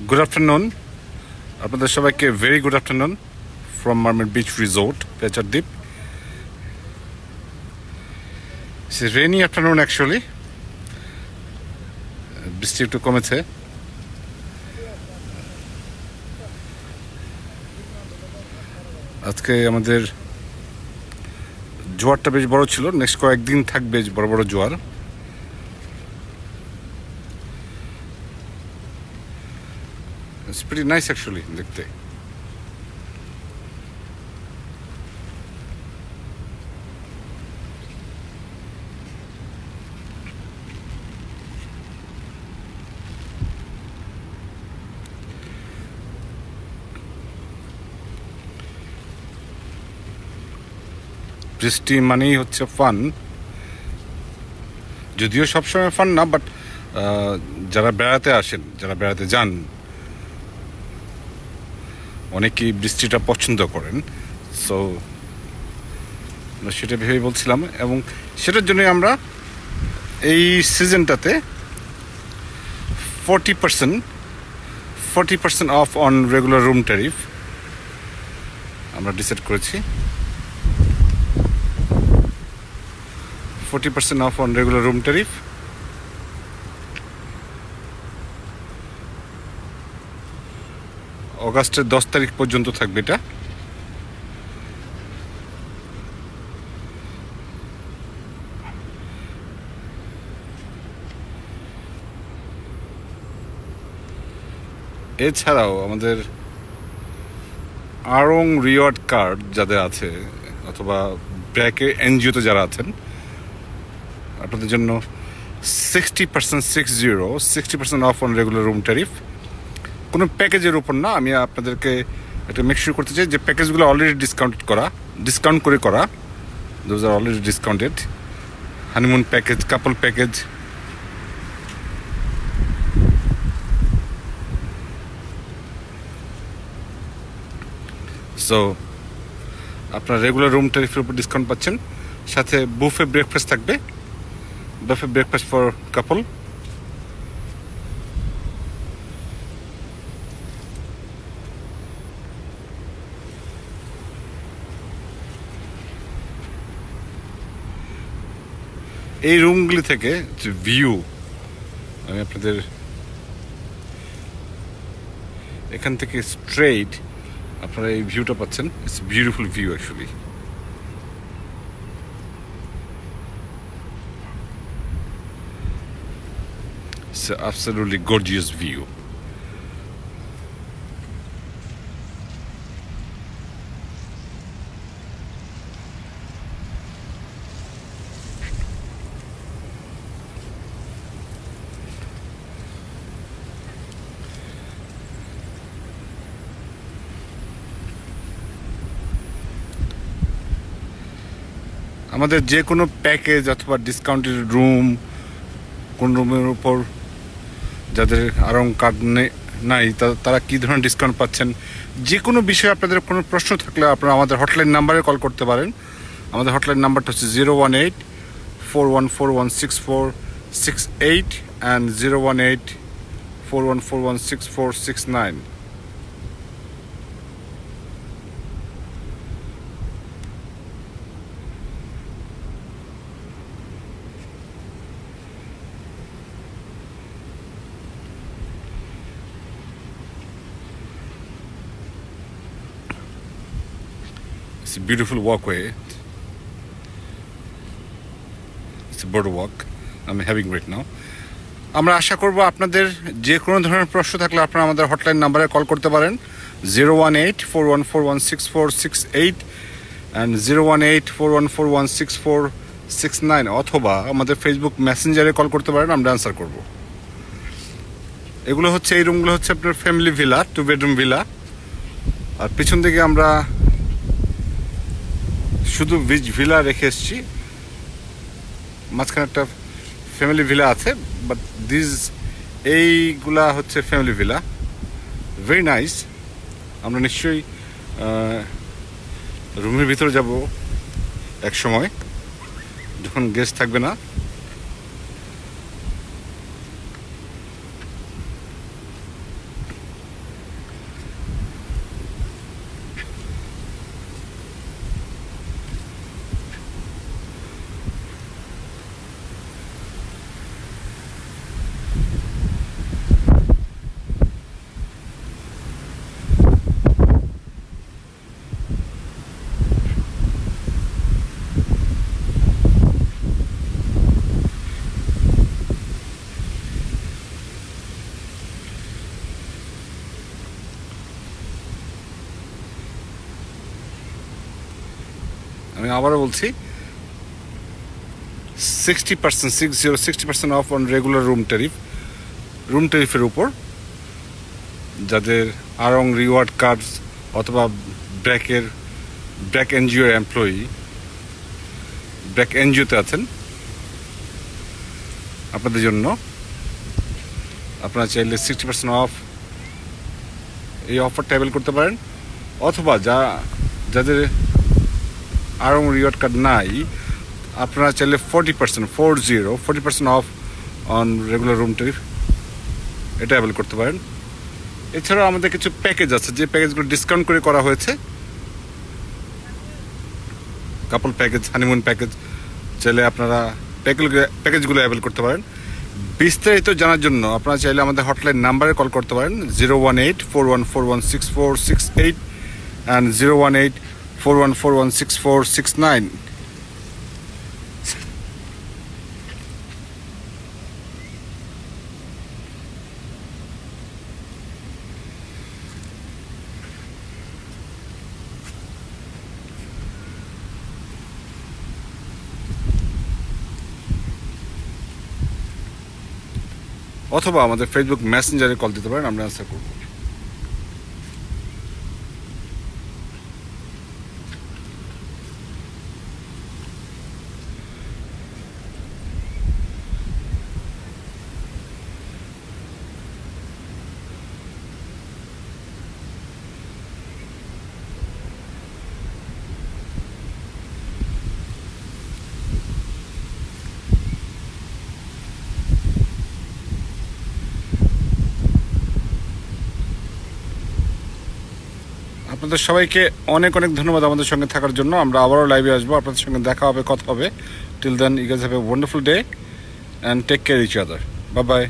Good afternoon. আপনাদের সবাইকে very good afternoon from Mermaid Beach Resort, Pechardip. It's a rainy afternoon actually. বৃষ্টি একটু কমেছে। আজকে আমাদের জোয়ারটা বেশ বড় ছিল, নেক্সট কয়েকদিন থাকবে বড় বড় জোয়ার। It's pretty nice actually দেখতে। বৃষ্টি মানেই হচ্ছে ফান, যদিও সবসময় ফান না, বাট যারা বেড়াতে আসেন, যারা বেড়াতে যান, অনেকেই বৃষ্টিটা পছন্দ করেন। সো সেটা ভেবে বলছিলাম, এবং সেটার জন্যই আমরা এই সিজনটাতে 40% off on regular room tariff আমরা ডিসাইড করেছি। 40% off on regular room tariff. অগাস্টের 10 তারিখ পর্যন্ত থাকবে এটা। এছাড়াও আমাদের আরং রিওয়ার্ড কার্ড যাদের আছে, অথবা ব্র্যাকে এনজিওতে যারা আছেন, আপনাদের জন্য 60% of on regular room tariff. কোনো প্যাকেজের উপর না, আমি আপনাদেরকে এটা মেক শিওর করতে চাই যে প্যাকেজগুলো অলরেডি ডিসকাউন্ট করে করা। Those are already discounted. Honeymoon package, couple package, so আপনার রেগুলার রুম ট্যারিফের উপর ডিসকাউন্ট পাচ্ছেন। সাথে বুফে ব্রেকফাস্ট থাকবে, বুফে ব্রেকফাস্ট ফর কাপল। এই রুমগুলি থেকে যে ভিউ, আমি আপনাদের এখান থেকে স্ট্রেইট আপনারা এই ভিউটা পাচ্ছেন। It's beautiful view actually. It's an absolutely gorgeous view. আমাদের যে কোনো প্যাকেজ অথবা ডিসকাউন্টেড রুম, কোন রুমের উপর যাদের আরং কার্ড নাই তারা কী ধরনের ডিসকাউন্ট পাচ্ছেন, যে কোনো বিষয়ে আপনাদের কোনো প্রশ্ন থাকলে আপনারা আমাদের হটলাইন নাম্বারে কল করতে পারেন। আমাদের হটলাইন নাম্বারটা হচ্ছে 018-4141-6468 and 018-4141-6469। It's a beautiful walkway. It's a boardwalk I'm having right now. আমরা আশা করব আপনাদের যে কোনো ধরনের প্রশ্ন থাকলে আপনারা আমাদের হটলাইন নাম্বারে কল করতে পারেন 018-4141-6468 অ্যান্ড 018-4141-6469, অথবা আমাদের ফেসবুক মেসেঞ্জারে কল করতে পারেন, আমরা অ্যান্সার করব। এগুলো হচ্ছে, এই রুমগুলো হচ্ছে আপনার ফ্যামিলি ভিলা, 2 বেডরুম ভিলা। আর পিছন দিকে আমরা শুধু বিচ ভিলা রেখে এসেছি, মাঝখানে একটা ফ্যামিলি ভিলা আছে, বাট এইগুলা হচ্ছে ফ্যামিলি ভিলা। Very nice. আমরা নিশ্চয়ই রুমের ভিতরে যাব এক সময়, যখন গেস্ট থাকবে না। আমি আবারও বলছি 60% অফ অন রেগুলার রুম ট্যারিফের উপর যাদের আরং রিওয়ার্ড কার্ড অথবা ব্র্যাক এনজিওর এমপ্লয়ি, ব্র্যাক এনজিওতে আছেন, আপনাদের জন্য আপনারা চাইলে 60% অফ এই অফারটা অ্যাভেল করতে পারেন। অথবা যাদের আরং রিওয়ার্ড কার্ড নাই, আপনারা চাইলে 40% off on regular room tariff এটা অ্যাভেল করতে পারেন। এছাড়াও আমাদের কিছু প্যাকেজ আছে, যে প্যাকেজগুলো ডিসকাউন্ট করে করা হয়েছে। কাপল প্যাকেজ, হানিমুন প্যাকেজ, চাইলে আপনারা প্যাকেজগুলো অ্যাভেল করতে পারেন। বিস্তারিত জানার জন্য আপনারা চাইলে আমাদের হটলাইন নাম্বারে কল করতে পারেন 01841416468 অ্যান্ড 01841416469। অথবা আমাদের ফেসবুক মেসেঞ্জারে কল দিতে পারেন, আমরা অ্যান্সার করব। আপনাদের সবাইকে অনেক অনেক ধন্যবাদ আমাদের সঙ্গে থাকার জন্য। আমরা আবারও লাইভে আসবো, আপনাদের সঙ্গে দেখা হবে, কথা হবে। Till then, you guys have a wonderful day and take care each other. Bye by.